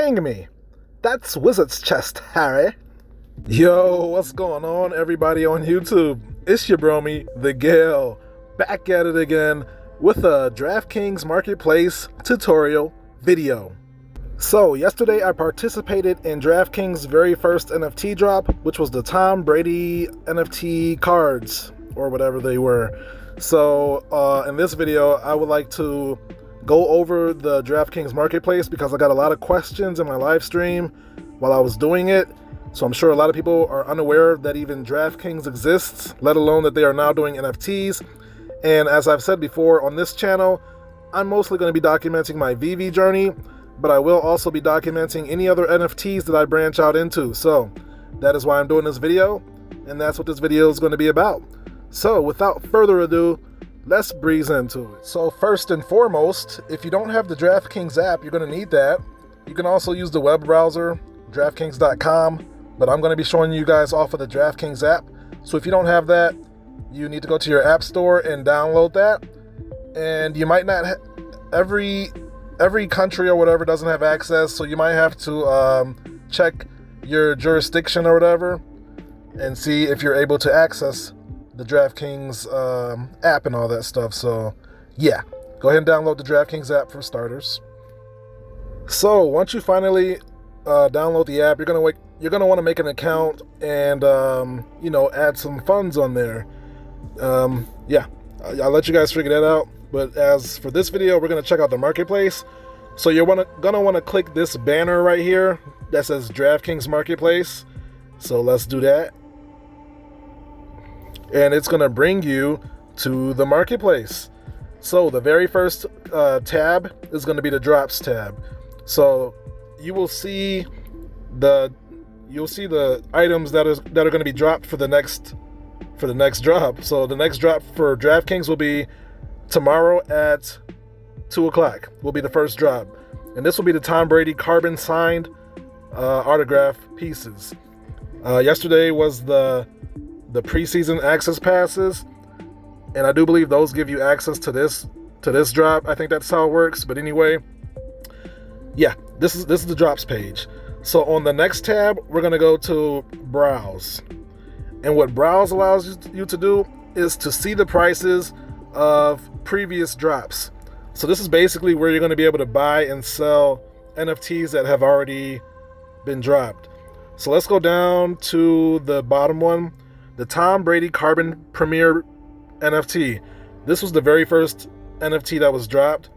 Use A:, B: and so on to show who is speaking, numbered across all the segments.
A: Ping me. That's Wizard's Chest, Harry. Yo, what's going on, everybody on YouTube? It's your bromie, the Gale, back at it again with a DraftKings Marketplace tutorial video. So, yesterday I participated in DraftKings' very first NFT drop, which was the Tom Brady NFT cards, or whatever they were. So, in this video, I would like to go over the DraftKings Marketplace because I got a lot of questions in my live stream while I was doing it. So I'm sure a lot of people are unaware that even DraftKings exists, let alone that they are now doing NFTs. And as I've said before on this channel, I'm mostly going to be documenting my Veve journey, but I will also be documenting any other NFTs that I branch out into. So that is why I'm doing this video, and that's what this video is going to be about. So without further ado, let's breeze into it. So first and foremost, if you don't have the DraftKings app, you're going to need that. You can also use the web browser, DraftKings.com, but I'm going to be showing you guys off of the DraftKings app. So if you don't have that, you need to go to your app store and download that. And you might not every country or whatever doesn't have access, so you might have to check your jurisdiction or whatever and see if you're able to access the DraftKings app and all that stuff. So yeah, go ahead and download the DraftKings app for starters. So once you finally download the app, you're gonna want to make an account and add some funds on there. Yeah, I'll let you guys figure that out. But as for this video, we're gonna check out the marketplace. So you're gonna want to click this banner right here that says DraftKings Marketplace. So let's do that. And it's going to bring you to the marketplace. So the very first tab is going to be the drops tab. So you will see the items that are going to be dropped for the next drop. So the next drop for DraftKings will be tomorrow at 2 o'clock. Will be the first drop, and this will be the Tom Brady carbon signed autograph pieces. Yesterday was the preseason access passes, and I do believe those give you access to this drop. I think that's how it works. But anyway, yeah, this is the drops page. So on the next tab, we're gonna go to browse, and what browse allows you to do is to see the prices of previous drops. So this is basically where you're going to be able to buy and sell NFTs that have already been dropped. So let's go down to the bottom one. The Tom Brady Carbon Premier NFT. This was the very first NFT that was dropped.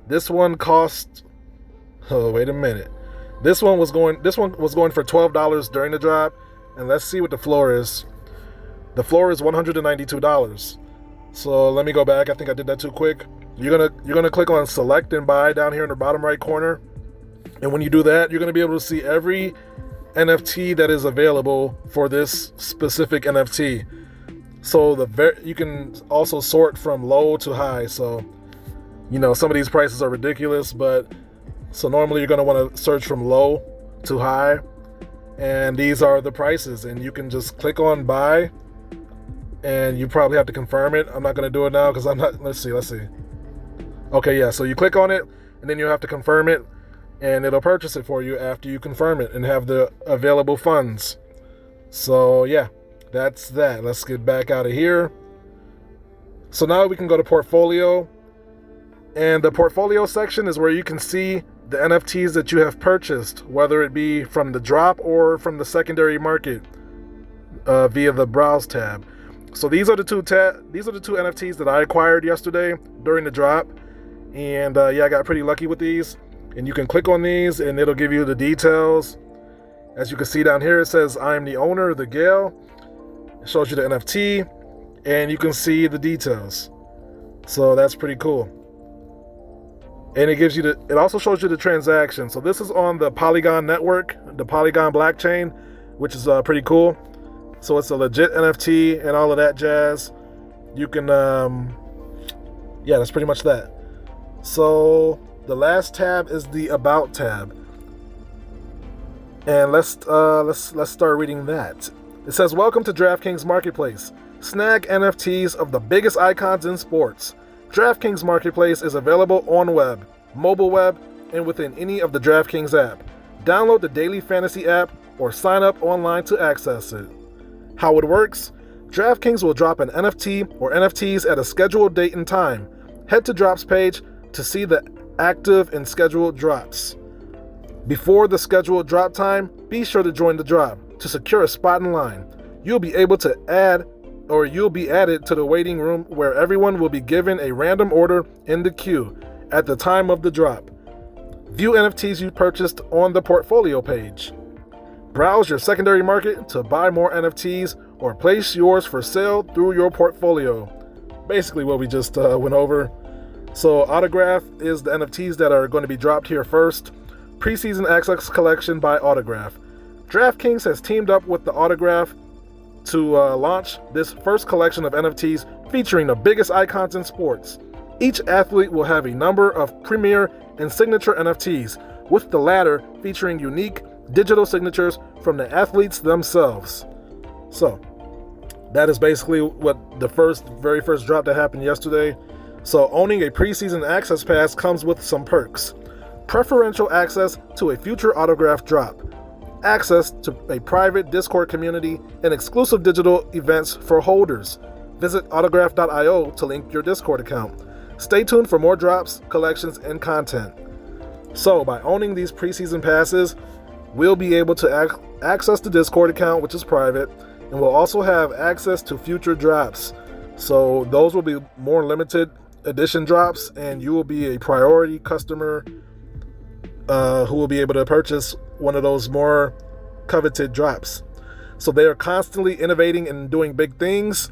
A: This one cost, oh wait a minute. This one was going for $12 during the drop, and let's see what the floor is. The floor is $192. So let me go back. I think I did that too quick. You're gonna click on select and buy down here in the bottom right corner. And when you do that, you're gonna be able to see every NFT that is available for this specific NFT. So you can also sort from low to high. So some of these prices are ridiculous, but so normally you're going to want to search from low to high, and these are the prices, and you can just click on buy, and you probably have to confirm it. I'm not going to do it now because I'm not. Let's see. Okay, yeah, so you click on it and then you have to confirm it, and it'll purchase it for you after you confirm it and have the available funds. So yeah, that's that. Let's get back out of here. So now we can go to portfolio, and the portfolio section is where you can see the NFTs that you have purchased, whether it be from the drop or from the secondary market via the browse tab. So these are the two NFTs that I acquired yesterday during the drop, and yeah, I got pretty lucky with these. And you can click on these and it'll give you the details. As you can see down here, it says I'm the owner, the Gale. It shows you the NFT and you can see the details. So that's pretty cool. And it also shows you the transaction. So this is on the Polygon network, the Polygon blockchain, which is pretty cool. So it's a legit NFT and all of that jazz. You can yeah, that's pretty much that. So the last tab is the About tab, and let's start reading that. It says, welcome to DraftKings Marketplace. Snag NFTs of the biggest icons in sports. DraftKings Marketplace is available on web, mobile web, and within any of the DraftKings app. download the Daily Fantasy app or sign up online to access it. How it works: DraftKings will drop an NFT or NFTs at a scheduled date and time. Head to Drops page to see the active and scheduled drops. Before the scheduled drop time, be sure to join the drop to secure a spot in line. You'll be added to the waiting room where everyone will be given a random order in the queue at the time of the drop. View NFTs you purchased on the portfolio page. Browse your secondary market to buy more NFTs or place yours for sale through your portfolio. Basically what we just went over. So Autograph is the NFTs that are going to be dropped here first. Preseason Access Collection by Autograph. DraftKings has teamed up with the Autograph to launch this first collection of NFTs featuring the biggest icons in sports. Each athlete will have a number of premier and signature NFTs, with the latter featuring unique digital signatures from the athletes themselves. So, that is basically what the very first drop that happened yesterday. So, owning a preseason access pass comes with some perks. Preferential access to a future Autograph drop, access to a private Discord community, and exclusive digital events for holders. Visit autograph.io to link your Discord account. Stay tuned for more drops, collections, and content. So, by owning these preseason passes, we'll be able to access the Discord account, which is private, and we'll also have access to future drops. So, those will be more limited edition drops, and you will be a priority customer who will be able to purchase one of those more coveted drops. So they are constantly innovating and doing big things.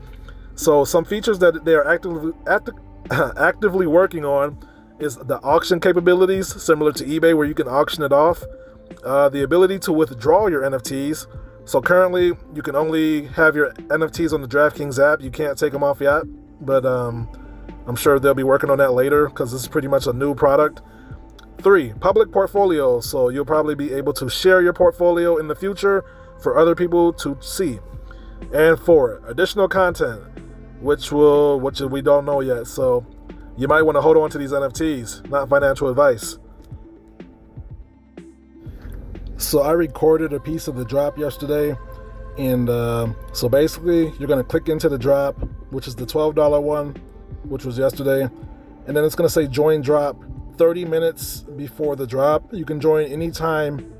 A: So some features that they are actively working on is the auction capabilities, similar to eBay where you can auction it off. The ability to withdraw your NFTs. So currently you can only have your NFTs on the DraftKings app. You can't take them off the app, but I'm sure they'll be working on that later because this is pretty much a new product. 3, public portfolio. So you'll probably be able to share your portfolio in the future for other people to see. And 4, additional content, which we don't know yet. So you might want to hold on to these NFTs, not financial advice. So I recorded a piece of the drop yesterday. And so basically you're going to click into the drop, which is the $12 one, which was yesterday. And then it's going to say join drop 30 minutes before the drop. You can join anytime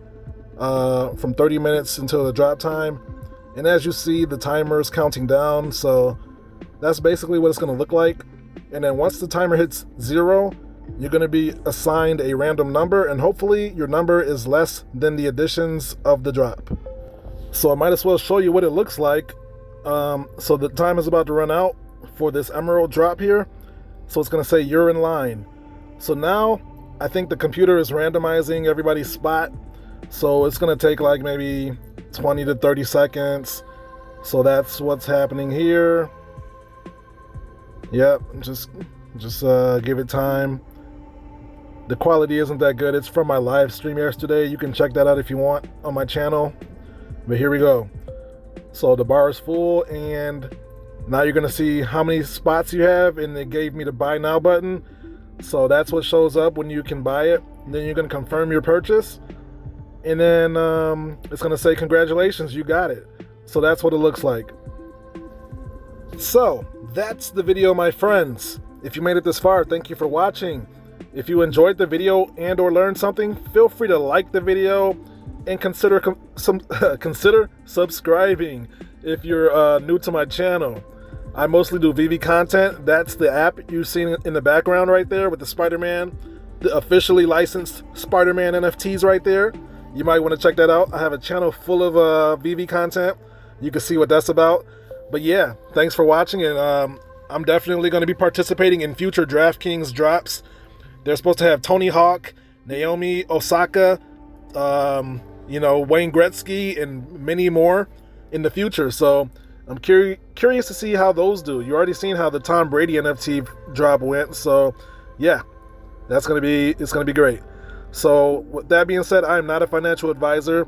A: from 30 minutes until the drop time. And as you see, the timer is counting down. So that's basically what it's going to look like. And then once the timer hits 0, you're going to be assigned a random number. And hopefully your number is less than the additions of the drop. So I might as well show you what it looks like. So the time is about to run out for this emerald drop here. So it's going to say you're in line. So now I think the computer is randomizing everybody's spot. So it's going to take like maybe 20 to 30 seconds. So that's what's happening here. Yep, just give it time. The quality isn't that good. It's from my live stream yesterday. You can check that out if you want on my channel. But here we go. So the bar is full, and now you're going to see how many spots you have, and it gave me the buy now button. So that's what shows up when you can buy it. And then you're going to confirm your purchase. And then it's going to say, congratulations, you got it. So that's what it looks like. So that's the video, my friends. If you made it this far, thank you for watching. If you enjoyed the video and or learned something, feel free to like the video and consider subscribing if you're new to my channel. I mostly do Veve content. That's the app you've seen in the background right there with the Spider-Man, the officially licensed Spider-Man NFTs right there. You might want to check that out. I have a channel full of Veve content. You can see what that's about. But yeah, thanks for watching, and I'm definitely going to be participating in future DraftKings drops. They're supposed to have Tony Hawk, Naomi Osaka, Wayne Gretzky, and many more in the future. So I'm curious to see how those do. You already seen how the Tom Brady NFT drop went. So yeah, it's gonna be great. So with that being said, I am not a financial advisor.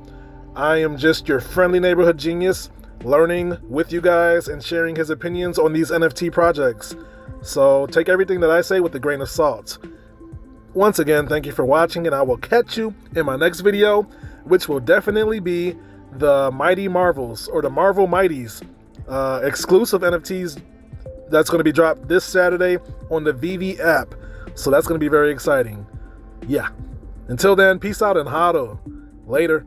A: I am just your friendly neighborhood genius, learning with you guys and sharing his opinions on these NFT projects. So take everything that I say with a grain of salt. Once again, thank you for watching, and I will catch you in my next video. which will definitely be the Mighty Marvels or the Marvel Mighties exclusive NFTs that's going to be dropped this Saturday on the Veve app. So that's going to be very exciting. Yeah. Until then, peace out and hado. Later.